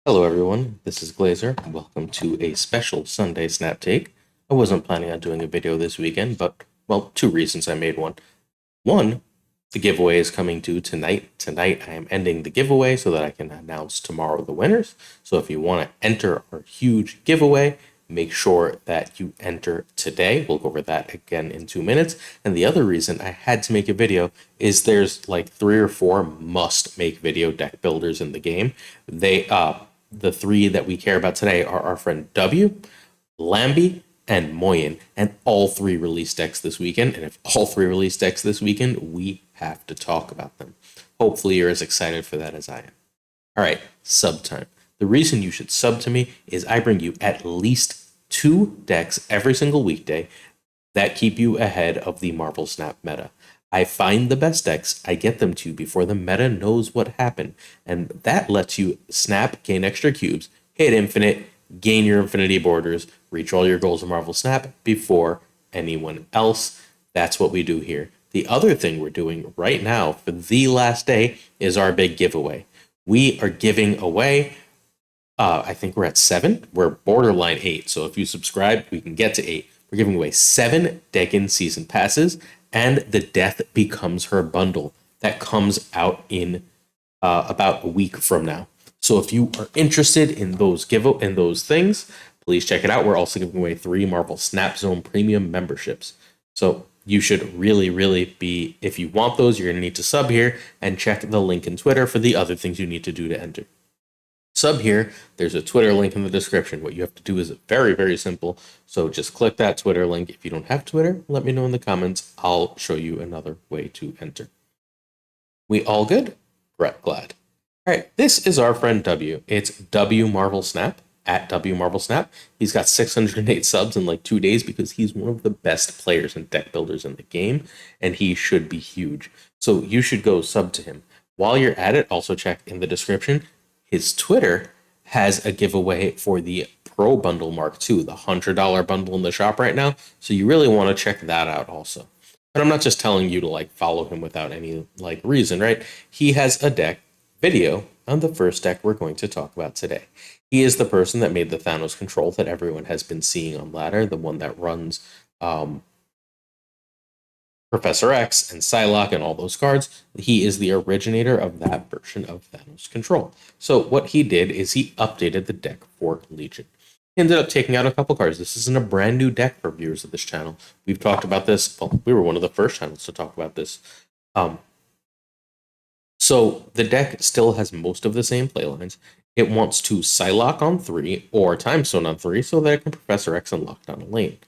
Hello, everyone. This is Glazer. Welcome to a special Sunday Snap Take. I wasn't planning on doing a video this weekend, but, well, two reasons I made one. One, the giveaway is coming due tonight. Tonight, I am ending the giveaway so that I can announce tomorrow the winners. So if you want to enter our huge giveaway, make sure that you enter today. We'll go over that again in 2 minutes. And the other reason I had to make a video is there's like 3 or 4 must-make video deck builders in the game. The three that we care about today are our friend W, Lambie, and Moyan, and all three release decks this weekend. And if all three release decks this weekend, we have to talk about them. Hopefully, you're as excited for that as I am. All right, sub time. The reason you should sub to me is I bring you at least 2 decks every single weekday that keep you ahead of the Marvel Snap meta. I find the best decks, I get them to you before the meta knows what happened, and that lets you snap, gain extra cubes, hit infinite, gain your infinity borders, reach all your goals in Marvel Snap before anyone else. That's what we do here. The other thing we're doing right now for the last day is our big giveaway. We are giving away, I think we're at 7. We're borderline 8. So if you subscribe, we can get to 8. We're giving away 7 Deacon season passes and the Death Becomes Her bundle that comes out in about a week from now. So if you are interested in those things, please check it out. We're also giving away 3 Marvel Snap Zone Premium memberships. So you should really be, if you want those, you're going to need to sub here and check the link in Twitter for the other things you need to do to enter. Sub here, there's a Twitter link in the description. What you have to do is very simple. So just click that Twitter link. If you don't have Twitter, let me know in the comments. I'll show you another way to enter. We all good? Glad. All right, this is our friend W. It's W Marvel Snap, at W Marvel Snap. He's got 608 subs in like 2 days because he's one of the best players and deck builders in the game, and he should be huge. So you should go sub to him. While you're at it, also check in the description. His Twitter has a giveaway for the Pro Bundle Mark II, the $100 bundle in the shop right now. So you really want to check that out also. But I'm not just telling you to like follow him without any like reason, right? He has a deck video on the first deck we're going to talk about today. He is the person that made the Thanos control that everyone has been seeing on ladder, the one that runs Professor X and Psylocke and all those cards. He is the originator of that version of Thanos control. So what he did is he updated the deck for Legion. He ended up taking out a couple cards. This isn't a brand new deck for viewers of this channel. We've talked about this. Well, we were one of the first channels to talk about this. So the deck still has most of the same playlines. It wants to Psylocke on 3 or Time Stone on 3 so that it can Professor X and lock down a lane.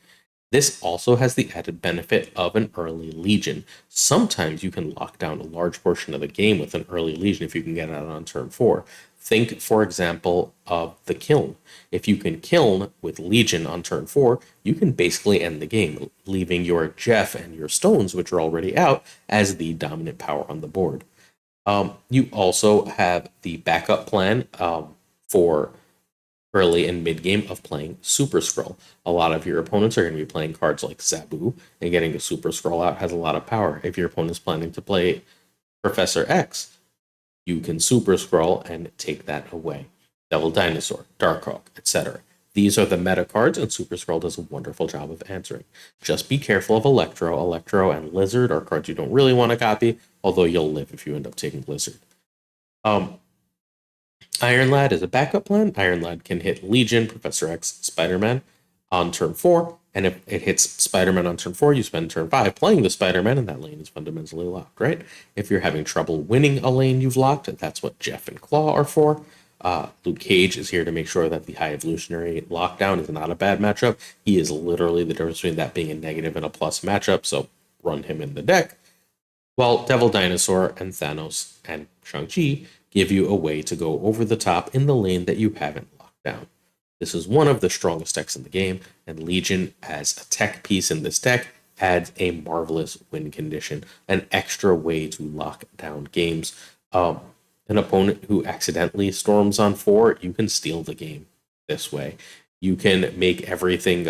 This also has the added benefit of an early Legion. Sometimes you can lock down a large portion of the game with an early Legion if you can get out on turn 4. Think, for example, of the Kiln. If you can Kiln with Legion on turn 4, you can basically end the game, leaving your Jeff and your Stones, which are already out, as the dominant power on the board. You also have the backup plan for early and mid game of playing Super Scroll. A lot of your opponents are going to be playing cards like Zabu, and getting a Super Scroll out has a lot of power. If your opponent's planning to play Professor X, you can Super Scroll and take that away. Devil Dinosaur, Darkhawk, etc. These are the meta cards, and Super Scroll does a wonderful job of answering. Just be careful of Electro. Electro and Lizard are cards you don't really want to copy, although you'll live if you end up taking Lizard. Iron Lad is a backup plan. Iron Lad can hit Legion, Professor X, Spider-Man on turn 4, and if it hits Spider-Man on turn 4, you spend turn 5 playing the Spider-Man, and that lane is fundamentally locked, right? If you're having trouble winning a lane you've locked, that's what Jeff and Claw are for. Luke Cage is here to make sure that the High Evolutionary lockdown is not a bad matchup. He is literally the difference between that being a negative and a plus matchup, so run him in the deck. While Devil Dinosaur and Thanos and Shang-Chi give you a way to go over the top in the lane that you haven't locked down. This is one of the strongest decks in the game, and Legion, as a tech piece in this deck, adds a marvelous win condition, an extra way to lock down games. An opponent who accidentally storms on 4, you can steal the game this way. You can make everything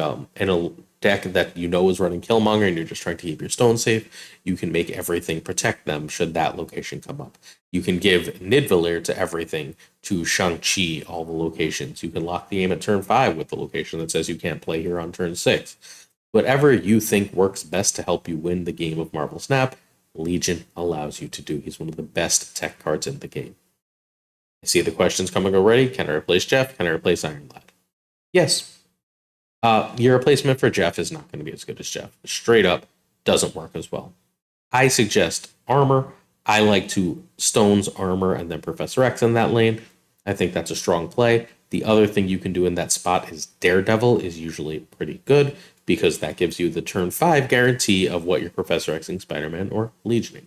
deck that you know is running Killmonger and you're just trying to keep your stones safe, you can make everything protect them should that location come up. You can give Nidavellir to everything, to Shang-Chi, all the locations. You can lock the aim at turn 5 with the location that says you can't play here on turn 6. Whatever you think works best to help you win the game of Marvel Snap, Legion allows you to do. He's one of the best tech cards in the game. I see the questions coming already. Can I replace Jeff? Can I replace Iron Lad? Yes. Your replacement for Jeff is not going to be as good as Jeff. Straight up, doesn't work as well. I suggest armor. I like to stones, armor, and then Professor X in that lane. I think that's a strong play. The other thing you can do in that spot is Daredevil is usually pretty good because that gives you the turn 5 guarantee of what you're Professor Xing Spider-Man or Legioning.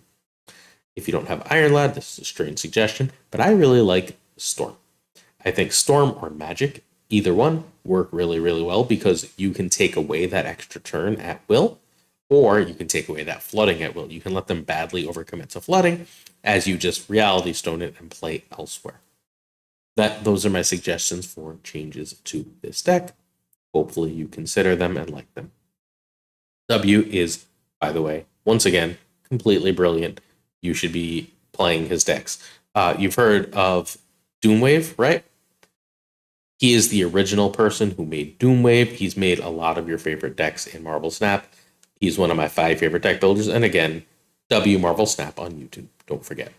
If you don't have Iron Lad, this is a strange suggestion, but I really like Storm. I think Storm or Magic, either one, work really, really well because you can take away that extra turn at will, or you can take away that flooding at will. You can let them badly overcommit to flooding as you just reality stone it and play elsewhere. Those are my suggestions for changes to this deck. Hopefully you consider them and like them. W is, by the way, once again, completely brilliant. You should be playing his decks. You've heard of Doomwave, right? He is the original person who made Doomwave. He's made a lot of your favorite decks in Marvel Snap. He's one of my 5 favorite deck builders. And again, W Marvel Snap on YouTube. Don't forget.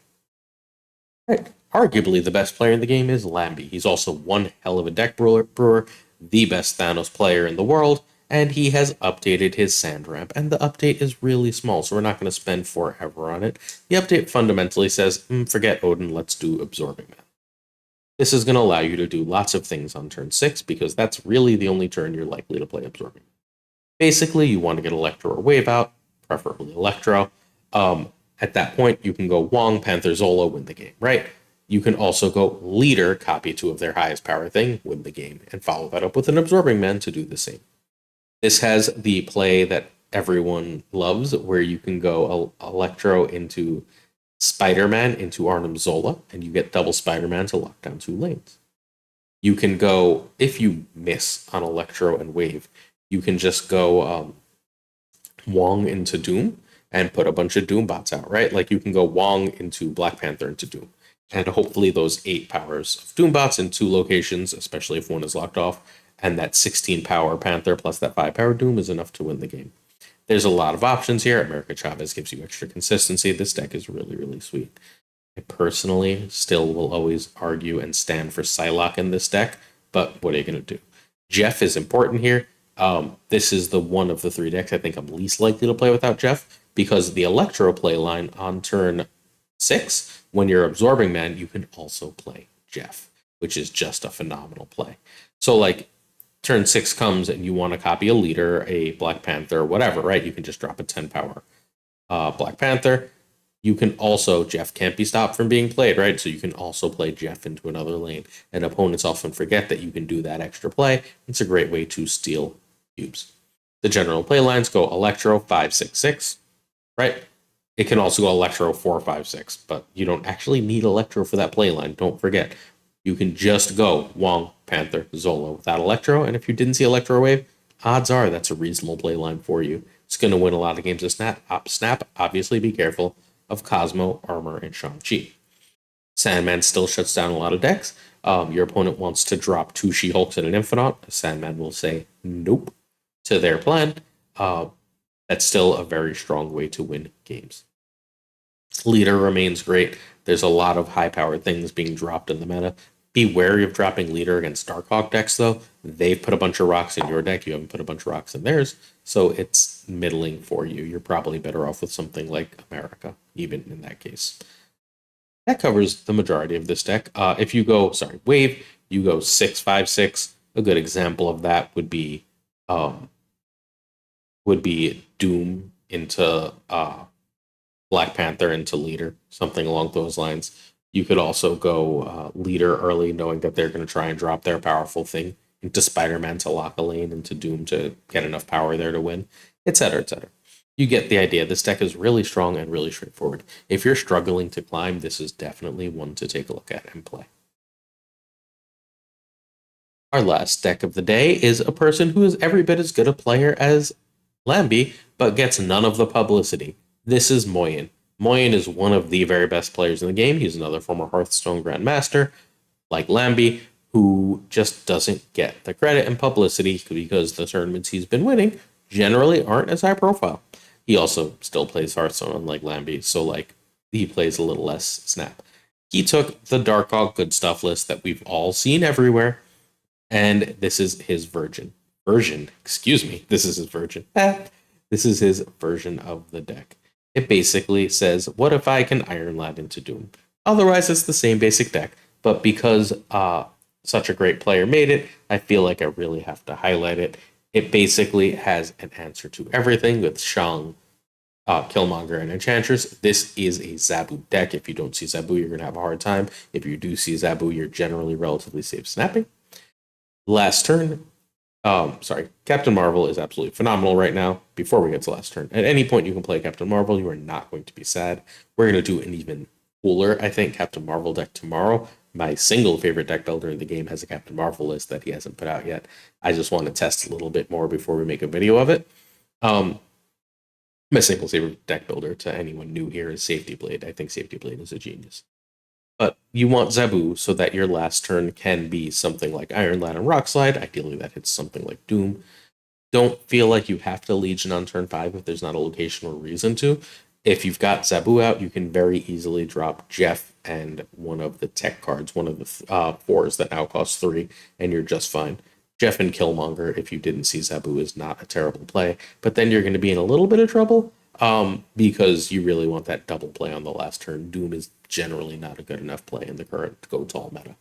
All right. Arguably the best player in the game is Lambie. He's also one hell of a deck brewer, the best Thanos player in the world, and he has updated his sand ramp, and the update is really small, so we're not going to spend forever on it. The update fundamentally says, forget Odin, let's do Absorbing Man. This is going to allow you to do lots of things on turn 6, because that's really the only turn you're likely to play Absorbing Man. Basically, you want to get Electro or Wave out, preferably Electro. At that point, you can go Wong, Panther, Zola, win the game, right? You can also go Leader, copy 2 of their highest power thing, win the game, and follow that up with an Absorbing Man to do the same. This has the play that everyone loves, where you can go Electro into Spider-Man into Arnim Zola, and you get double Spider-Man to lock down 2 lanes. You can go, if you miss on Electro and Wave, you can just go Wong into Doom and put a bunch of Doom bots out, right? Like you can go Wong into Black Panther into Doom. And hopefully those 8 powers of Doom bots in 2 locations, especially if one is locked off, and that 16 power Panther plus that 5 power Doom is enough to win the game. There's a lot of options here. America Chavez gives you extra consistency. This deck is really, really sweet. I personally still will always argue and stand for Psylocke in this deck, but what are you going to do? Jeff is important here. This is the one of the 3 decks I think I'm least likely to play without Jeff, because the Electro play line on turn 6, when you're Absorbing Man, you can also play Jeff, which is just a phenomenal play. So like turn 6 comes and you want to copy a Leader, a Black Panther, whatever, right? You can just drop a 10 power Black Panther. You can also, Jeff can't be stopped from being played, right? So you can also play Jeff into another lane. And opponents often forget that you can do that extra play. It's a great way to steal cubes. The general play lines go Electro 5-6-6, right? It can also go Electro 4-5-6, but you don't actually need Electro for that play line. Don't forget. You can just go Wong, Panther, Zola without Electro, and if you didn't see Electro Wave, odds are that's a reasonable play line for you. It's going to win a lot of games of Snap. Obviously, be careful of Cosmo, Armor, and Shang-Chi. Sandman still shuts down a lot of decks. Your opponent wants to drop 2 She-Hulks and an Infinite. Sandman will say nope to their plan. That's still a very strong way to win games. Leader remains great. There's a lot of high-powered things being dropped in the meta. Be wary of dropping Leader against Darkhawk decks, though. They've put a bunch of rocks in your deck. You haven't put a bunch of rocks in theirs, so it's middling for you. You're probably better off with something like America, even in that case. That covers the majority of this deck. If you go, Wave, you go 6-5-6. A good example of that would be Doom into Black Panther into Leader, something along those lines. You could also go Leader early, knowing that they're going to try and drop their powerful thing into Spider-Man to lock a lane, into Doom to get enough power there to win, etc., etc. You get the idea. This deck is really strong and really straightforward. If you're struggling to climb, this is definitely one to take a look at and play. Our last deck of the day is a person who is every bit as good a player as Lambie, but gets none of the publicity. This is Moyan. Moyan is one of the very best players in the game. He's another former Hearthstone Grandmaster, like Lambie, who just doesn't get the credit and publicity because the tournaments he's been winning generally aren't as high profile. He also still plays Hearthstone, unlike Lambie, so he plays a little less Snap. He took the Dark Hawk Good Stuff list that we've all seen everywhere, and this is his version. Excuse me. This is his version. This is his version of the deck. It basically says, what if I can Iron Lad into Doom? Otherwise, it's the same basic deck, but because such a great player made it, I feel like I really have to highlight it. It basically has an answer to everything with Shang, Killmonger, and Enchantress. This is a Zabu deck. If you don't see Zabu, you're going to have a hard time. If you do see Zabu, you're generally relatively safe snapping. Last turn, Captain Marvel is absolutely phenomenal right now. Before we get to last turn, at any point you can play Captain Marvel, you are not going to be sad. We're going to do an even cooler, I think, Captain Marvel deck tomorrow. My single favorite deck builder in the game has a Captain Marvel list that he hasn't put out yet. I just want to test a little bit more before we make a video of it. My single favorite deck builder to anyone new here is Safety Blade. I think Safety Blade is a genius. But you want Zabu so that your last turn can be something like Iron Lad and Rock Slide. Ideally, that hits something like Doom. Don't feel like you have to Legion on turn 5 if there's not a location or reason to. If you've got Zabu out, you can very easily drop Jeff and one of the tech cards, one of the 4s that now cost 3, and you're just fine. Jeff and Killmonger, if you didn't see Zabu, is not a terrible play, but then you're going to be in a little bit of trouble because you really want that double play on the last turn. Doom is generally not a good enough play in the current Go Tall meta.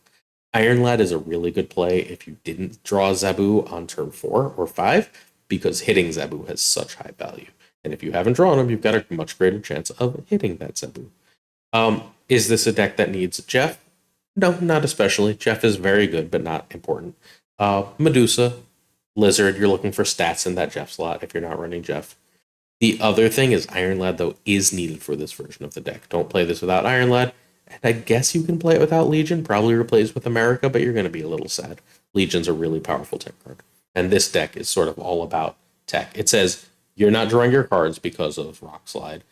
Iron Lad is a really good play if you didn't draw Zabu on turn 4 or 5, because hitting Zabu has such high value. And if you haven't drawn him, you've got a much greater chance of hitting that Zabu. Is this a deck that needs Jeff? No, not especially. Jeff is very good, but not important. Medusa, Lizard, you're looking for stats in that Jeff slot if you're not running Jeff. The other thing is Iron Lad, though, is needed for this version of the deck. Don't play this without Iron Lad. And I guess you can play it without Legion, probably replace with America, but you're going to be a little sad. Legion's a really powerful tech card. And this deck is sort of all about tech. It says you're not drawing your cards because of Rock Slide.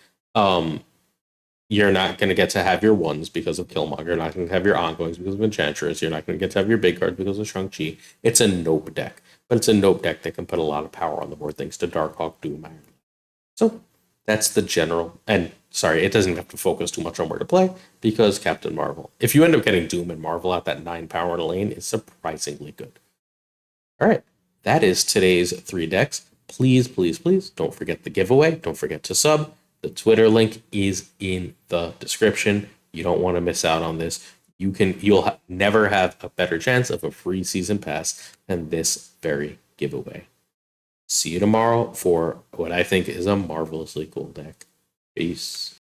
You're not going to get to have your ones because of Killmonger. You're not going to have your ongoings because of Enchantress. You're not going to get to have your big cards because of Shang-Chi. It's a nope deck. But it's a nope deck that can put a lot of power on the board thanks to Darkhawk, Doom, Iron. So that's the general. And sorry, it doesn't have to focus too much on where to play because Captain Marvel. If you end up getting Doom and Marvel out, that 9 power in a lane is surprisingly good. All right, that is today's 3 decks. Please, please, please don't forget the giveaway. Don't forget to sub. The Twitter link is in the description. You don't want to miss out on this. You'll never have a better chance of a free season pass than this very giveaway. See you tomorrow for what I think is a marvelously cool deck. Peace.